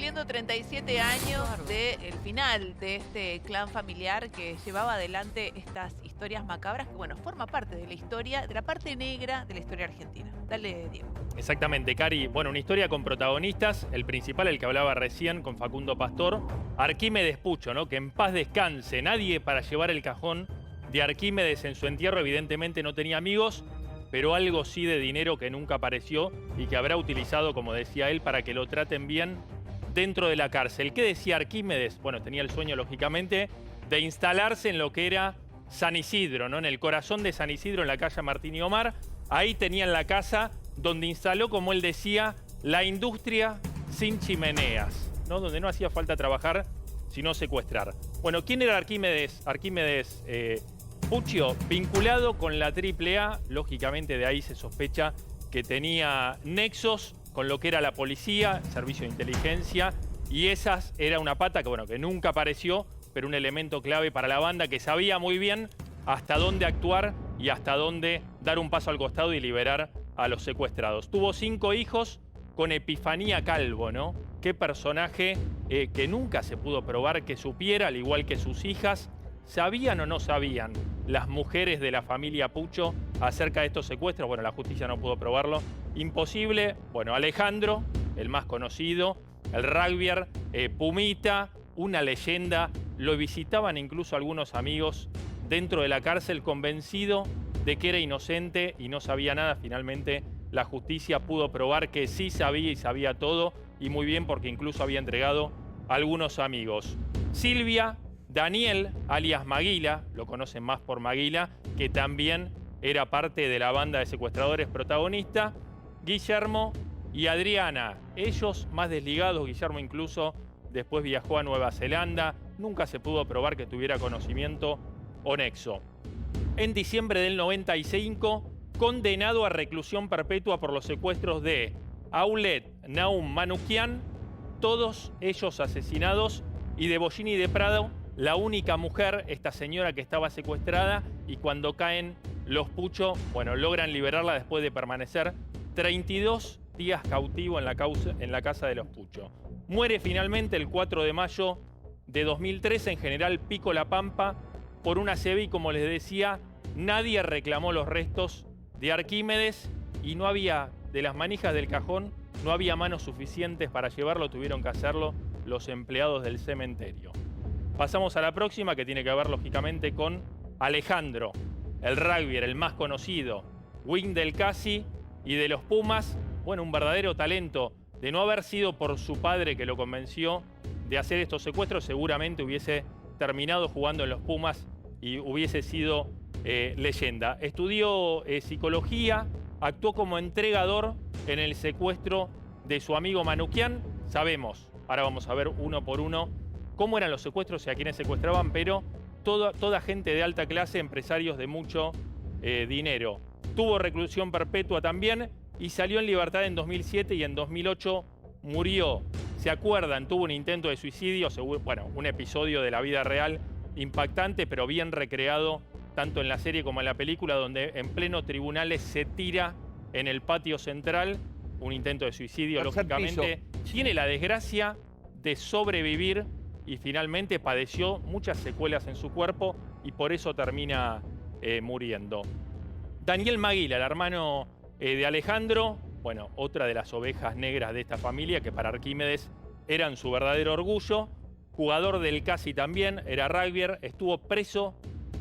cumpliendo 37 años del final de este clan familiar que llevaba adelante estas historias macabras que, bueno, forma parte de la historia, de la parte negra de la historia argentina. Dale, Diego. Exactamente, Cari. Bueno, una historia con protagonistas. El principal, el que hablaba recién, con Facundo Pastor. Arquímedes Pucho, ¿no? Que en paz descanse. Nadie para llevar el cajón de Arquímedes en su entierro. Evidentemente no tenía amigos, pero algo sí de dinero que nunca apareció y que habrá utilizado, como decía él, para que lo traten bien dentro de la cárcel. ¿Qué decía Arquímedes? Bueno, tenía el sueño, lógicamente, de instalarse en lo que era San Isidro, ¿no? En el corazón de San Isidro, en la calle Martín y Omar. Ahí tenían la casa donde instaló, como él decía, la industria sin chimeneas, ¿no? Donde no hacía falta trabajar, sino secuestrar. Bueno, ¿quién era Arquímedes? Arquímedes Puccio, vinculado con la AAA, lógicamente de ahí se sospecha que tenía nexos con lo que era la policía, servicio de inteligencia, y esas era una pata que, bueno, que nunca apareció, pero un elemento clave para la banda que sabía muy bien hasta dónde actuar y hasta dónde dar un paso al costado y liberar a los secuestrados. Tuvo 5 hijos con Epifanía Calvo, ¿no? Qué personaje que nunca se pudo probar que supiera, al igual que sus hijas. ¿Sabían o no sabían las mujeres de la familia Pucho acerca de estos secuestros? Bueno, la justicia no pudo probarlo. Imposible. Bueno, Alejandro, el más conocido, el rugbyer, Pumita, una leyenda. Lo visitaban incluso algunos amigos dentro de la cárcel, convencido de que era inocente y no sabía nada. Finalmente la justicia pudo probar que sí sabía y sabía todo, y muy bien, porque incluso había entregado a algunos amigos. Silvia, Daniel, alias Maguila, lo conocen más por Maguila, que también era parte de la banda de secuestradores protagonista. Guillermo y Adriana, ellos más desligados. Guillermo incluso después viajó a Nueva Zelanda. Nunca se pudo probar que tuviera conocimiento o nexo. En diciembre del 95, condenado a reclusión perpetua por los secuestros de Aulet Naum Manuquian, todos ellos asesinados, y de Bollini de Prado, la única mujer, esta señora que estaba secuestrada, y cuando caen los Pucho, bueno, logran liberarla después de permanecer 32 días cautivo en la casa de los Pucho. Muere finalmente el 4 de mayo de 2013 en General Pico La Pampa por una ACV, y como les decía, nadie reclamó los restos de Arquímedes y no había, de las manijas del cajón, no había manos suficientes para llevarlo, tuvieron que hacerlo los empleados del cementerio. Pasamos a la próxima, que tiene que ver lógicamente con Alejandro, el rugbyer, el más conocido, wing del Casi y de los Pumas. Bueno, un verdadero talento. De no haber sido por su padre que lo convenció de hacer estos secuestros, seguramente hubiese terminado jugando en los Pumas y hubiese sido leyenda. Estudió psicología, actuó como entregador en el secuestro de su amigo Manuquian. Sabemos, ahora vamos a ver uno por uno, cómo eran los secuestros y a quienes secuestraban, pero toda gente de alta clase, empresarios de mucho dinero. Tuvo reclusión perpetua también y salió en libertad en 2007, y en 2008 murió. ¿Se acuerdan? Tuvo un intento de suicidio, bueno, un episodio de la vida real impactante, pero bien recreado tanto en la serie como en la película, donde en pleno tribunales se tira en el patio central. Un intento de suicidio, lógicamente. Tiene la desgracia de sobrevivir y finalmente padeció muchas secuelas en su cuerpo y por eso termina muriendo. Daniel Maguila, el hermano de Alejandro, bueno, otra de las ovejas negras de esta familia, que para Arquímedes eran su verdadero orgullo. Jugador del Casi también, era rugbyer, estuvo preso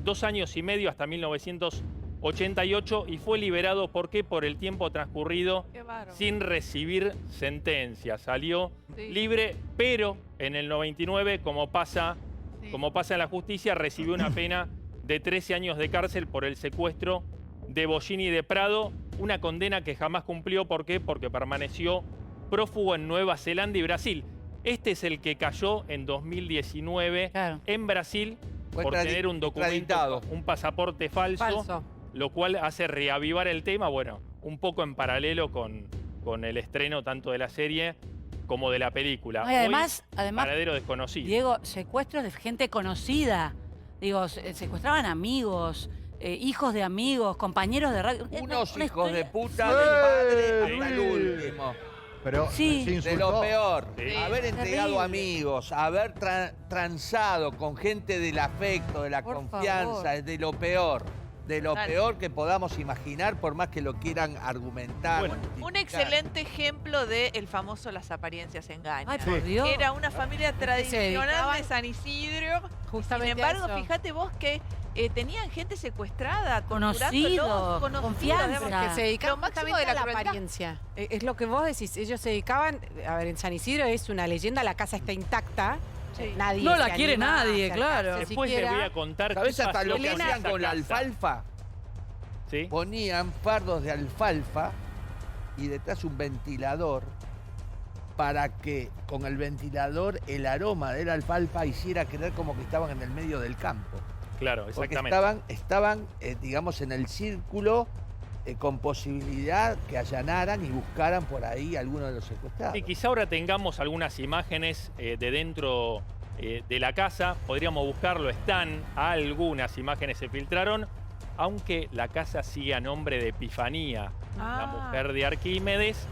2 años y medio hasta 1988 y fue liberado, ¿por qué? Por el tiempo transcurrido sin recibir sentencia. Salió libre, pero en el 99, como pasa en la justicia, recibió una pena de 13 años de cárcel por el secuestro de Bollini de Prado, una condena que jamás cumplió. ¿Por qué? Porque permaneció prófugo en Nueva Zelanda y Brasil. Este es el que cayó en 2019 en Brasil por tener un documento, un pasaporte falso, lo cual hace reavivar el tema, bueno, un poco en paralelo con el estreno tanto de la serie como de la película. No, y además, paradero desconocido. Diego, secuestros de gente conocida. Digo, secuestraban amigos, hijos de amigos, compañeros de radio. Unos hijos de puta del padre hasta el último. Pero Sí. se De insultó. lo peor. Sí. Haber entregado Terrible. amigos, haber transado con gente del afecto, de la Por confianza, favor. es de lo peor. De lo Total. peor que podamos imaginar, por más que lo quieran argumentar. Bueno. Un justificar. excelente ejemplo del famoso las apariencias engañan. Ay, por Dios. Era una familia tradicional de dedicaban San Isidro. Sin Justamente embargo, a eso. fíjate vos que tenían gente secuestrada, Conocidos, conocidos, confianza. Porque se dedicaban Lo máximo justamente de la a la crueldad. apariencia. Es lo que vos decís. Ellos se dedicaban, a ver, en San Isidro es una leyenda, la casa está intacta. Sí. Nadie No la se quiere anima a nadie, acercarse claro. Después les siquiera. voy a contar ¿Sabés qué hasta pasó lo que con hacían esa con la casa. alfalfa? ¿Sí? Ponían fardos de alfalfa y detrás un ventilador para que con el ventilador el aroma de la alfalfa hiciera creer como que estaban en el medio del campo. Claro, Porque exactamente. estaban digamos, en el círculo con posibilidad que allanaran y buscaran por ahí a alguno de los secuestrados. Y quizá ahora tengamos algunas imágenes de dentro de la casa, podríamos buscarlo, están, algunas imágenes se filtraron, aunque la casa sigue a nombre de Epifanía, la Ah. mujer de Arquímedes,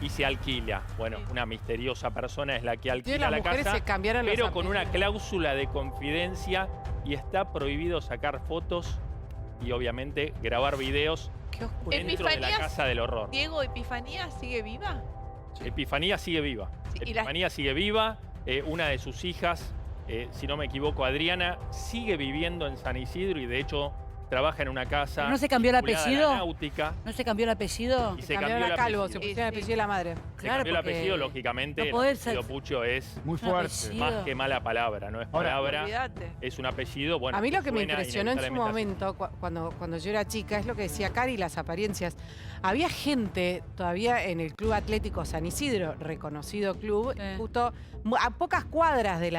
y se alquila. Bueno, Sí. una misteriosa persona es la que Tío, alquila las la mujeres casa, se cambiaron los pero con una apellidos. cláusula de confidencia y está prohibido sacar fotos y obviamente grabar videos Qué oscuro. dentro de la Epifanías- casa del horror. Diego, ¿Epifanía sigue viva? Epifanía sigue viva. Sí, y la- Epifanía sigue viva. Una de sus hijas, si no me equivoco, Adriana, sigue viviendo en San Isidro y de hecho trabaja en una casa. ¿No se cambió el vinculada a la apellido? náutica. ¿No se cambió el apellido? Y se Cambiaron cambió el a Calvo, se apellido. pusieron el Sí. apellido de la madre. Se cambió el porque apellido, lógicamente. no El poder apellido ser- Pucho es Muy Un fuerte. apellido. más que mala palabra, no es Ahora, palabra, Olvídate. es un apellido. Bueno, A mí lo que me suena impresionó en su inevitablemente así. momento, cuando yo era chica, es lo que decía Cari, las apariencias. Había gente todavía en el Club Atlético San Isidro, reconocido club, Sí. justo a pocas cuadras de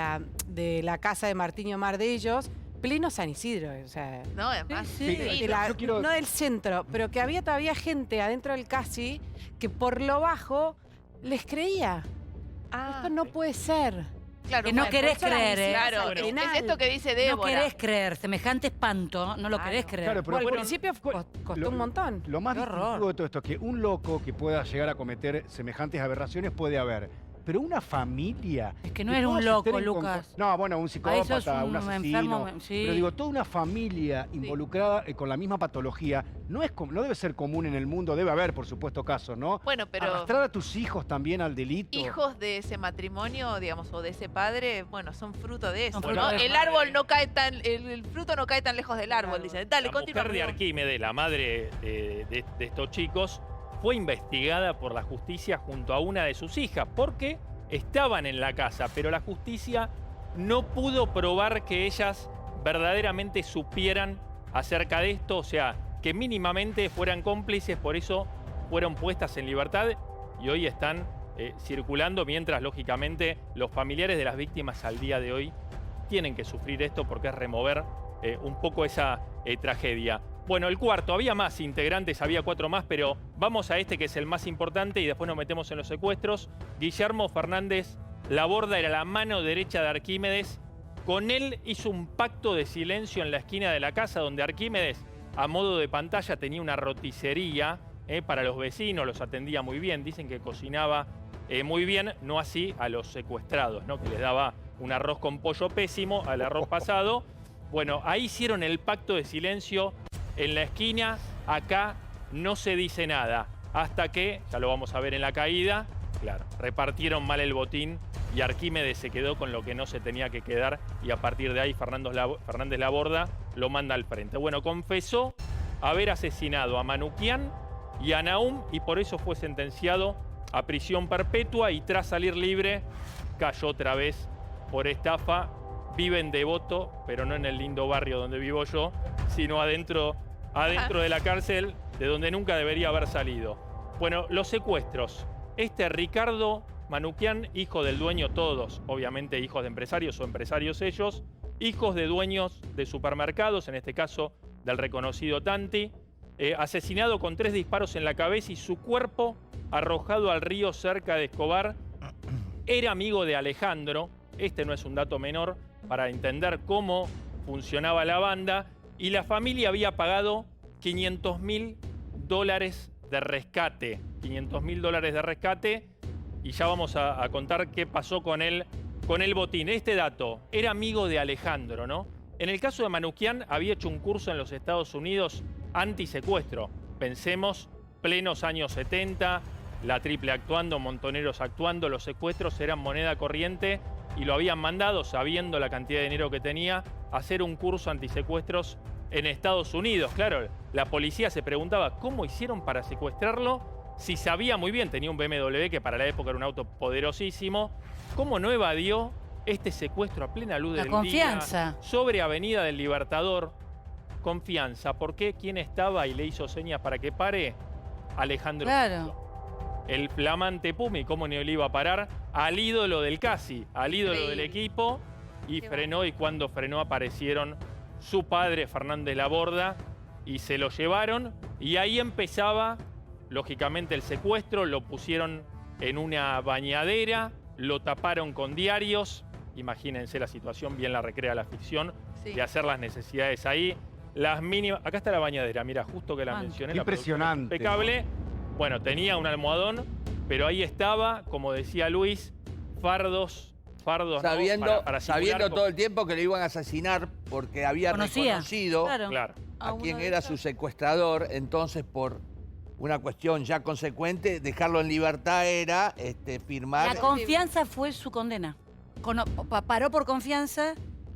la casa de Martiño Mar de ellos, pleno San Isidro. O sea, No, además. Sí, sí. de la- yo quiero- no del centro, pero que había todavía gente adentro del casi que por lo bajo les creía. Ah, Esto no puede ser. claro, que no bueno, querés por eso la creer, ¿eh? Claro, Bueno. es esto que dice No Débora. querés creer. Semejante espanto, no lo Claro. querés creer. Claro, pero Bueno, al bueno, principio costó lo- un montón. Lo más Qué horror. distintivo de todo esto es que un loco que pueda llegar a cometer semejantes aberraciones puede haber. Pero una familia. Es que no que eres un todos loco, estén en Lucas. No, bueno, un Ahí psicópata, sos un un asesino. enfermo, sí. Pero digo, toda una familia involucrada con la misma patología no debe ser común en el mundo. Debe haber, por supuesto, casos, ¿no? Bueno, pero Arrastrar a tus hijos también al delito. hijos de ese matrimonio, digamos, o de ese padre, bueno, son fruto de eso, Son ¿no? fruto de- El árbol no cae tan, el fruto no cae tan lejos del árbol, dicen. Dale, La continúa. mujer de Arquímedes, la madre de estos chicos, fue investigada por la justicia junto a una de sus hijas, porque estaban en la casa, pero la justicia no pudo probar que ellas verdaderamente supieran acerca de esto, o sea, que mínimamente fueran cómplices, por eso fueron puestas en libertad y hoy están circulando, mientras lógicamente los familiares de las víctimas al día de hoy tienen que sufrir esto porque es remover un poco esa tragedia. Bueno, el cuarto, había más integrantes, había 4 más, pero vamos a este que es el más importante y después nos metemos en los secuestros. Guillermo Fernández Laborda era la mano derecha de Arquímedes. Con él hizo un pacto de silencio en la esquina de la casa donde Arquímedes, a modo de pantalla, tenía una roticería para los vecinos, los atendía muy bien, dicen que cocinaba muy bien, no así a los secuestrados, ¿no? Que les daba un arroz con pollo pésimo al arroz pasado. Bueno, ahí hicieron el pacto de silencio en la esquina, acá no se dice nada, hasta que, ya lo vamos a ver en la caída, claro, repartieron mal el botín y Arquímedes se quedó con lo que no se tenía que quedar y a partir de ahí Fernández Laborda lo manda al frente. Bueno, confesó haber asesinado a Manuquian y a Nahum y por eso fue sentenciado a prisión perpetua y tras salir libre cayó otra vez por estafa. Vive en Devoto, pero no en el lindo barrio donde vivo yo, sino adentro de la cárcel, de donde nunca debería haber salido. Bueno, los secuestros. Ricardo Manuquian, hijo del dueño, todos, obviamente hijos de empresarios o empresarios ellos, hijos de dueños de supermercados, en este caso del reconocido Tanti, asesinado con 3 disparos en la cabeza y su cuerpo arrojado al río cerca de Escobar. Era amigo de Alejandro, este no es un dato menor, para entender cómo funcionaba la banda, y la familia había pagado $500.000 de rescate. $500.000 de rescate y ya vamos a contar qué pasó con el botín. Este dato, era amigo de Alejandro, ¿no? En el caso de Manukyan, había hecho un curso en los Estados Unidos antisecuestro. Pensemos, plenos años 70, la triple actuando, Montoneros actuando, los secuestros eran moneda corriente y lo habían mandado, sabiendo la cantidad de dinero que tenía, a hacer un curso antisecuestros en Estados Unidos. Claro, la policía se preguntaba cómo hicieron para secuestrarlo si sabía muy bien, tenía un BMW que para la época era un auto poderosísimo, cómo no evadió este secuestro a plena luz del día. La confianza. Sobre Avenida del Libertador. Confianza. ¿Por qué? ¿Quién estaba y le hizo señas para que pare? Alejandro. Claro. El flamante Pumi, cómo no le iba a parar al ídolo del Casi, al ídolo del Increíble. equipo, y frenó, y cuando frenó aparecieron su padre, Fernández Laborda, y se lo llevaron, y ahí empezaba, lógicamente, el secuestro, lo pusieron en una bañadera, lo taparon con diarios, imagínense la situación, bien la recrea la ficción, Sí. de hacer las necesidades ahí, las mínimas, acá está la bañadera, mira, justo que la mencioné. la producción Impresionante. impecable. Bueno, tenía un almohadón, pero ahí estaba, como decía Luis, fardos, ¿no? Sabiendo, para sabiendo simular todo el tiempo que le iban a asesinar porque había Conocía. reconocido Claro. Claro. a uno quien de era ellos. su secuestrador, entonces por una cuestión ya consecuente, dejarlo en libertad era firmar. La confianza fue su condena. Paró por confianza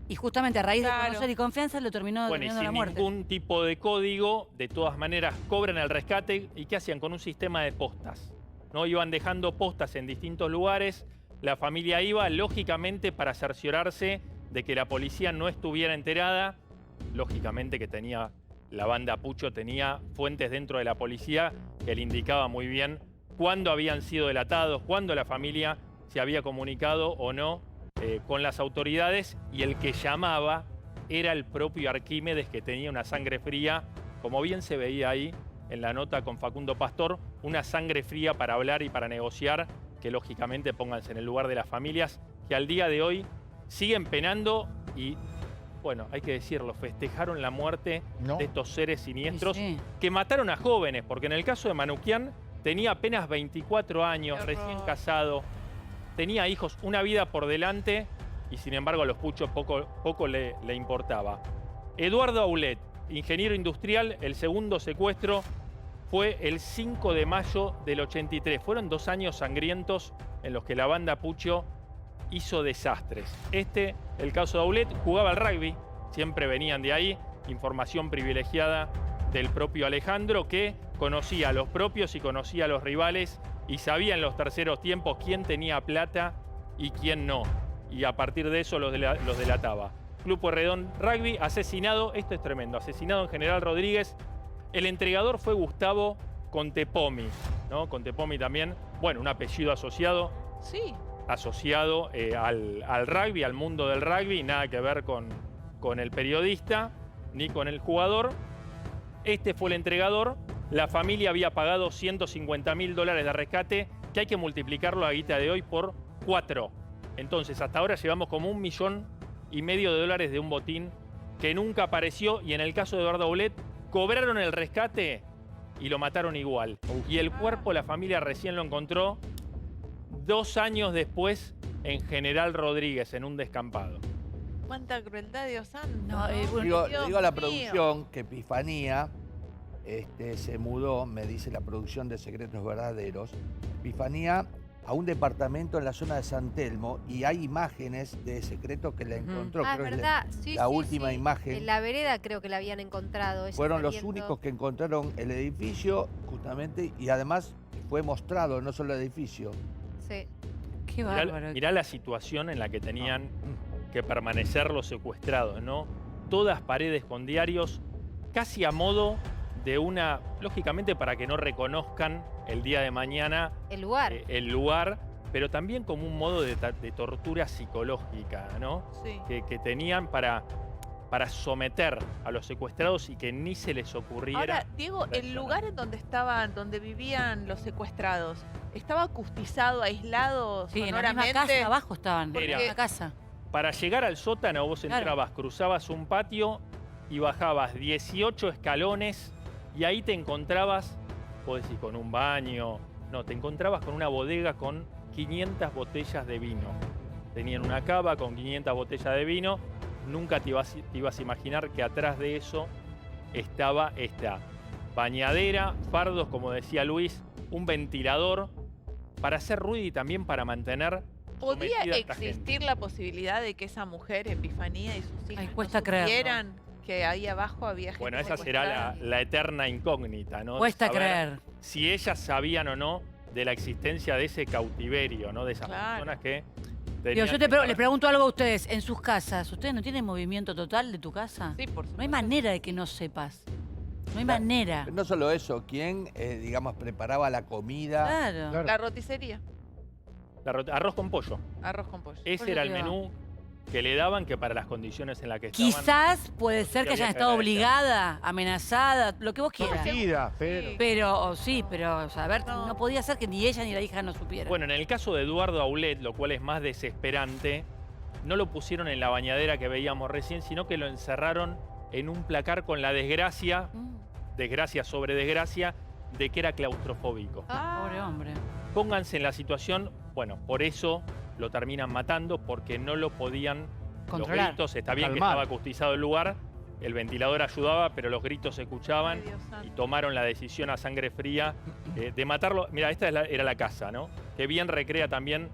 y justamente a raíz de Claro. conocer y confianza lo terminó Bueno, y terminando la sin muerte. ningún tipo de código, de todas maneras cobran el rescate. ¿Y qué hacían? Con un sistema de postas, ¿no? Iban dejando postas en distintos lugares, la familia iba, lógicamente, para cerciorarse de que la policía no estuviera enterada. Lógicamente que tenía, la banda Pucho tenía fuentes dentro de la policía que le indicaba muy bien cuándo habían sido delatados, cuándo la familia se había comunicado o no con las autoridades, y el que llamaba era el propio Arquímedes, que tenía una sangre fría, como bien se veía ahí en la nota con Facundo Pastor, una sangre fría para hablar y para negociar, que lógicamente pónganse en el lugar de las familias que al día de hoy siguen penando y, bueno, hay que decirlo, festejaron la muerte No. de estos seres siniestros Sí, sí. que mataron a jóvenes, porque en el caso de Manukyan tenía apenas 24 años, Qué horror. recién casado, tenía hijos, una vida por delante, y sin embargo a los Puchos poco le importaba. Eduardo Aulet, ingeniero industrial, el segundo secuestro fue el 5 de mayo del 83. Fueron 2 años sangrientos en los que la banda Pucho hizo desastres. El caso de Aulet, jugaba al rugby, siempre venían de ahí, información privilegiada del propio Alejandro, que conocía a los propios y conocía a los rivales y sabía en los terceros tiempos quién tenía plata y quién no. Y a partir de eso los delataba. Club Pueyrredón Rugby, asesinado, esto es tremendo, asesinado en General Rodríguez. El entregador fue Gustavo Contepomi, ¿no? Contepomi también, bueno, un apellido asociado Sí. al rugby, al mundo del rugby, nada que ver con el periodista ni con el jugador. Este fue el entregador. La familia había pagado $150.000 de rescate, que hay que multiplicarlo a guita de hoy por 4. Entonces, hasta ahora llevamos como $1,500,000 de un botín que nunca apareció, y en el caso de Eduardo Aulet, cobraron el rescate y lo mataron igual. Y el cuerpo la familia recién lo encontró 2 años después en General Rodríguez, en un descampado. Cuánta crueldad, Dios santo. No, ¿no? Digo, Dios digo a la mío. producción que Epifanía se mudó, me dice la producción de Secretos Verdaderos, Epifanía a un departamento en la zona de San Telmo, y hay imágenes de Secretos que la encontró. Ah, es creo que es verdad. Sí, la sí, última sí. imagen. En la vereda creo que la habían encontrado. ella Fueron los saliendo. únicos que encontraron el edificio, justamente, y además fue mostrado, no solo el edificio. Sí. Qué bárbaro. Mirá la situación en la que tenían que permanecer los secuestrados, ¿no? Todas paredes con diarios, casi a modo de una, lógicamente para que no reconozcan el día de mañana El lugar. el lugar, pero también como un modo de tortura psicológica, ¿no? Sí. Que tenían para someter a los secuestrados y que ni se les ocurriera. Ahora, Diego, el reaccionar. lugar en donde vivían los secuestrados, ¿estaba acustizado, aislado Sí, en la misma sonoramente? casa, abajo estaban, en Era- la misma casa. Para llegar al sótano vos Claro. entrabas, cruzabas un patio y bajabas 18 escalones, y ahí te encontrabas, vos decís, con un baño, no, te encontrabas con una bodega con 500 botellas de vino. Tenían una cava con 500 botellas de vino. Nunca te ibas a imaginar que atrás de eso estaba esta bañadera, fardos, como decía Luis, un ventilador para hacer ruido y también para mantener ¿Podía sometida a esta gente. existir la posibilidad de que esa mujer, Epifanía, y sus hijas Ay, cuesta creerlo. supieran que ahí abajo había gente Bueno, esa será secuestrada? la eterna incógnita, ¿no? De Cuesta saber creer. si ellas sabían o no de la existencia de ese cautiverio, ¿no? De esas Claro. personas que Digo, tenían yo que te estar- les pregunto algo a ustedes. En sus casas, ¿ustedes no tienen movimiento total de tu casa? Sí, por supuesto. No hay manera de que no sepas. No hay Claro. manera. Pero no solo eso, ¿quién, digamos, preparaba la comida? Claro. Claro. La roticería, arroz con pollo. arroz con pollo. Ese Por era eso el te digo. menú que le daban, que para las condiciones en las que estaban. Quizás puede ser que había hayan que estado agradecer. obligada, amenazada, lo que vos quieras. Sometida, pero... Sí. Pero, pero, o sea, a ver, No. no podía ser que ni ella ni la hija no supieran. Bueno, en el caso de Eduardo Aulet, lo cual es más desesperante, no lo pusieron en la bañadera que veíamos recién, sino que lo encerraron en un placar con la desgracia, desgracia sobre desgracia, de que era claustrofóbico. Pobre hombre. Pónganse en la situación, bueno, por eso lo terminan matando, porque no lo podían Controlar. Los gritos, está bien que Calmar. estaba acustizado el lugar, el ventilador ayudaba, pero los gritos se escuchaban Ay, Dios santo. y tomaron la decisión a sangre fría de matarlo. Mira, esta era la casa, ¿no? Que bien recrea también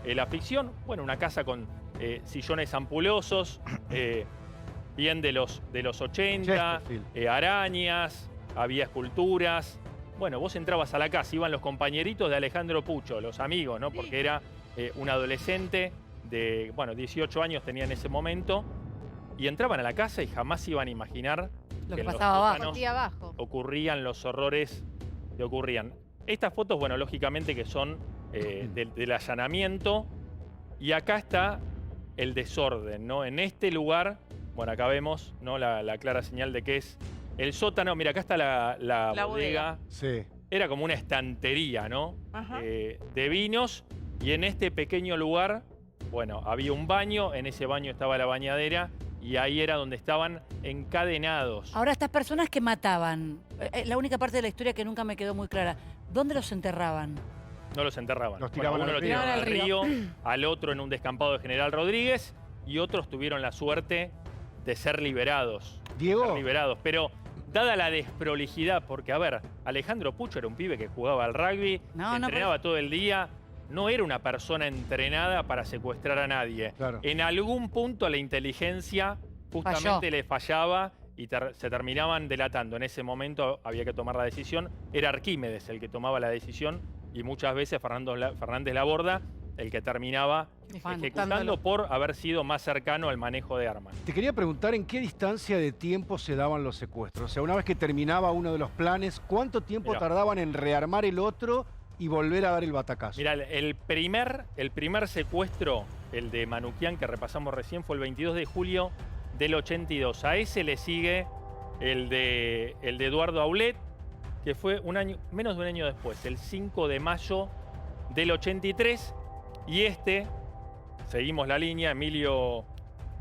la ficción. Bueno, una casa con sillones ampulosos, bien de los 80, Chesterfield. arañas, había esculturas. Bueno, vos entrabas a la casa, iban los compañeritos de Alejandro Pucho, los amigos, ¿no? Sí. Porque era un adolescente de, 18 años tenía en ese momento, y entraban a la casa y jamás iban a imaginar Lo que en los pasaba abajo. sótanos Aquí abajo. ocurrían los horrores que ocurrían. Estas fotos, bueno, lógicamente que son del allanamiento, y acá está el desorden, ¿no? En este lugar, bueno, acá vemos, ¿no? La clara señal de que es el sótano. Mira, acá está la La bodega. Sí. Era como una estantería, ¿no? Ajá. De vinos, y en este pequeño lugar, bueno, había un baño, en ese baño estaba la bañadera, y ahí era donde estaban encadenados. Ahora, estas personas que mataban, la única parte de la historia que nunca me quedó muy clara, ¿dónde los enterraban? No los enterraban. Los tiraban uno al lo río. tiraron al Tiraban al río, al otro en un descampado de General Rodríguez, y otros tuvieron la suerte de ser liberados. Diego, Ser liberados. Pero dada la desprolijidad, porque a ver, Alejandro Pucho era un pibe que jugaba al rugby, No, que no, entrenaba todo el día, no era una persona entrenada para secuestrar a nadie. Claro. En algún punto la inteligencia justamente le fallaba y se terminaban delatando. En ese momento había que tomar la decisión. Era Arquímedes el que tomaba la decisión, y muchas veces Fernández Laborda el que terminaba ejecutando por haber sido más cercano al manejo de armas. te quería preguntar en qué distancia de tiempo se daban los secuestros. O sea, una vez que terminaba uno de los planes, ¿cuánto tiempo Mirá. tardaban en rearmar el otro y volver a dar el batacazo? Mira, el primer secuestro, el de Manuquian, que repasamos recién, fue el 22 de julio del 82. A ese le sigue el de Eduardo Aulet, que fue menos de un año después, el 5 de mayo del 83. Y seguimos la línea,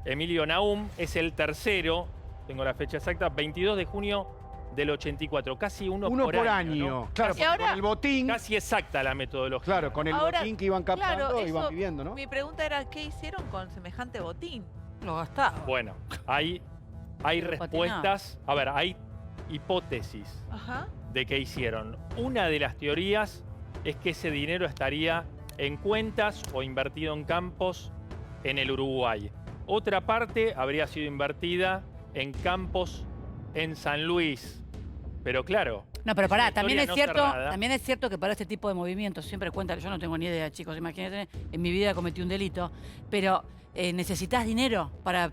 Emilio Naum, es el tercero, tengo la fecha exacta, 22 de junio del 84. Casi uno por año, ¿no? Claro, Y porque ahora- con el botín, Casi exacta la metodología. claro, con el Ahora, botín que iban captando, claro, iban eso- viviendo, ¿no? Mi pregunta era, ¿qué hicieron con semejante botín? Lo gastaban. Bueno, hay Lo respuestas, a ver, hay hipótesis Ajá. de qué hicieron. Una de las teorías es que ese dinero estaría en cuentas o invertido en campos en el Uruguay. Otra parte habría sido invertida en campos en San Luis. Pero claro, No, pero es pará, una también es historia no cierto, cerrada. también es cierto que para este tipo de movimientos siempre cuentan, yo no tengo ni idea, chicos, imagínate, en mi vida cometí un delito, pero necesitas dinero para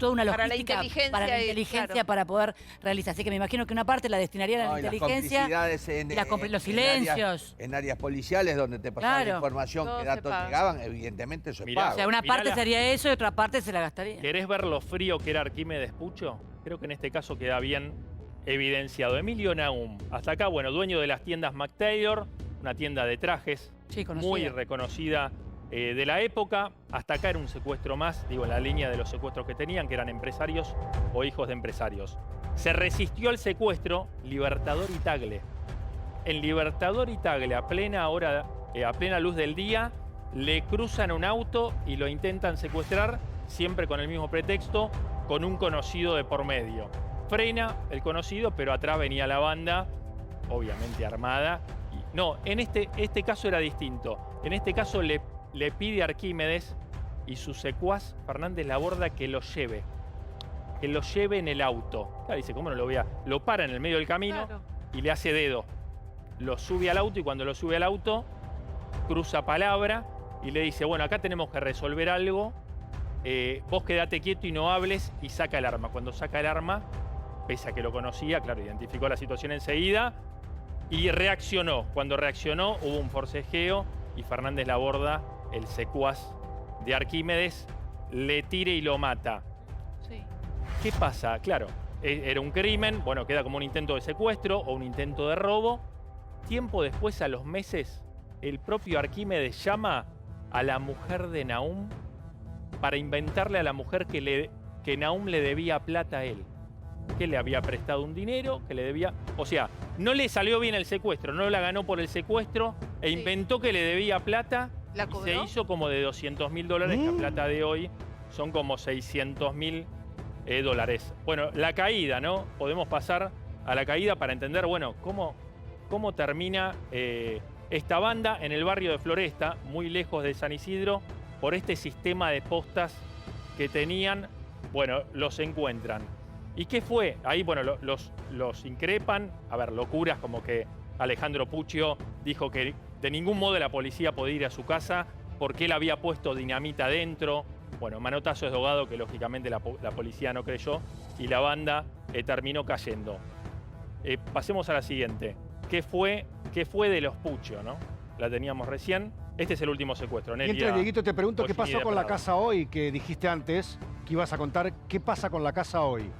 toda una Para la logística, inteligencia para la y- inteligencia claro. para poder realizar. Así que me imagino que una parte la destinarían a la No, y las inteligencia complicidades y los en silencios. áreas, en áreas policiales donde te pasaban Claro. información Todo que se datos paga. llegaban, evidentemente eso es Mirá, O pago. sea, una Mirá parte la- sería eso y otra parte se la gastaría. ¿Querés ver lo frío que era Arquímedes Pucho? Creo que en este caso queda bien evidenciado. Emilio Naum, hasta acá, bueno, dueño de las tiendas McTaylor, una tienda de trajes Sí, conocida. muy reconocida de la época. Hasta acá era un secuestro más, digo, en la línea de los secuestros que tenían, que eran empresarios o hijos de empresarios. Se resistió al secuestro Libertador y Tagle. En Libertador y Tagle, a plena hora a plena luz del día, le cruzan un auto y lo intentan secuestrar, siempre con el mismo pretexto, con un conocido de por medio. Frena el conocido, pero atrás venía la banda, obviamente armada. No, en este caso era distinto. En este caso le pide a Arquímedes y su secuaz Fernández Laborda que lo lleve en el auto. Claro, dice, ¿cómo no lo voy a...? Lo para en el medio del camino Claro. y le hace dedo. Lo sube al auto y cuando lo sube al auto, cruza palabra y le dice, bueno, acá tenemos que resolver algo, vos quedate quieto y no hables, y saca el arma. Cuando saca el arma, pese a que lo conocía, claro, identificó la situación enseguida y reaccionó. Cuando reaccionó hubo un forcejeo y Fernández Laborda, el secuaz de Arquímedes, le tira y lo mata. Sí. ¿Qué pasa? Claro, era un crimen, bueno, queda como un intento de secuestro o un intento de robo. Tiempo después, a los meses, el propio Arquímedes llama a la mujer de Nahum para inventarle a la mujer que Nahum le debía plata a él. Que le había prestado un dinero, que le debía... O sea, no le salió bien el secuestro, no la ganó por el secuestro e inventó que le debía plata. ¿La Y cobró? se hizo como de $200.000, que a plata de hoy son como $600.000. Bueno, la caída, ¿no? Podemos pasar a la caída para entender, bueno, cómo termina esta banda en el barrio de Floresta, muy lejos de San Isidro, por este sistema de postas que tenían. Bueno, los encuentran. ¿Y qué fue? Ahí, bueno, los increpan. A ver, locuras como que Alejandro Puccio dijo que de ningún modo la policía podía ir a su casa porque él había puesto dinamita dentro. Bueno, manotazos de ahogado que lógicamente la policía no creyó y la banda terminó cayendo. Pasemos a la siguiente. ¿Qué fue de los Puccio, no? La teníamos recién. Este es el último secuestro. Mientras, Dieguito, te pregunto qué Ollini pasó con la Depredador. casa hoy, que dijiste antes que ibas a contar. ¿Qué pasa con la casa hoy?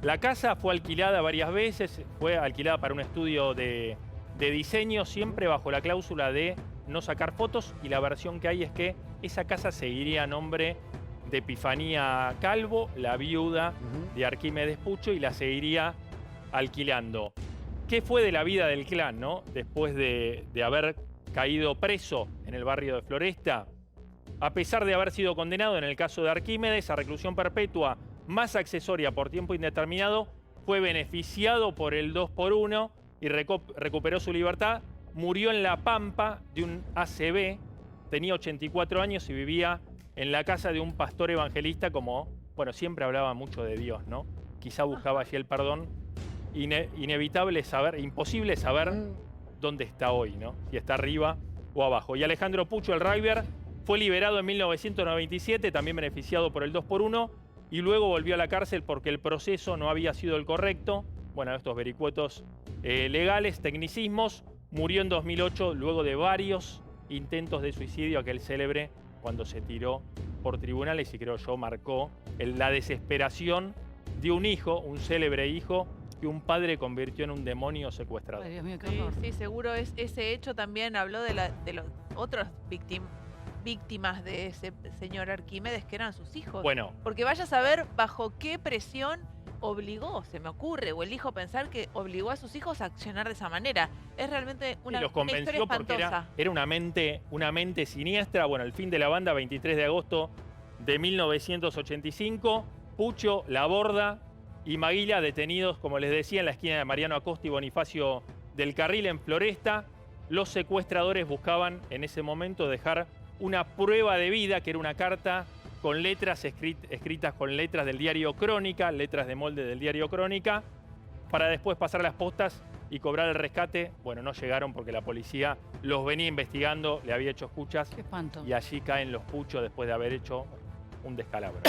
La casa fue alquilada varias veces, fue alquilada para un estudio de diseño, siempre bajo la cláusula de no sacar fotos, y la versión que hay es que esa casa seguiría a nombre de Epifanía Calvo, la viuda de Arquímedes Puccio, y la seguiría alquilando. ¿Qué fue de la vida del clan, no? Después de haber caído preso en el barrio de Floresta, a pesar de haber sido condenado en el caso de Arquímedes a reclusión perpetua más accesoria por tiempo indeterminado, fue beneficiado por el 2x1 y recuperó su libertad. Murió en La Pampa de un ACV, tenía 84 años y vivía en la casa de un pastor evangelista, como, bueno, siempre hablaba mucho de Dios, ¿no? Quizá buscaba allí el perdón. Inevitable saber, imposible saber dónde está hoy, ¿no? Si está arriba o abajo. Y Alejandro Puccio, el River, fue liberado en 1997, también beneficiado por el 2x1, y luego volvió a la cárcel porque el proceso no había sido el correcto. Bueno, estos vericuetos legales, tecnicismos. Murió en 2008 luego de varios intentos de suicidio, aquel célebre cuando se tiró por tribunales, y creo yo marcó la desesperación de un hijo, un célebre hijo, que un padre convirtió en un demonio secuestrador. Ay, Dios mío, qué Sí, horror. sí, seguro ese hecho también habló de los otros víctimas de ese señor Arquímedes, que eran sus hijos. Bueno, Porque vaya a saber bajo qué presión obligó, se me ocurre, o el hijo pensar que obligó a sus hijos a accionar de esa manera. Es realmente y una los historia convenció porque espantosa. era una mente siniestra. Bueno, el fin de la banda, 23 de agosto de 1985. Puccio, Laborda y Maguila detenidos, como les decía, en la esquina de Mariano Acosta y Bonifacio del Carril en Floresta. Los secuestradores buscaban en ese momento dejar una prueba de vida, que era una carta con letras escritas con letras del diario Crónica, letras de molde del diario Crónica, para después pasar las postas y cobrar el rescate. Bueno, no llegaron porque la policía los venía investigando, le había hecho escuchas, Qué espanto. y allí caen los Puccio después de haber hecho un descalabro.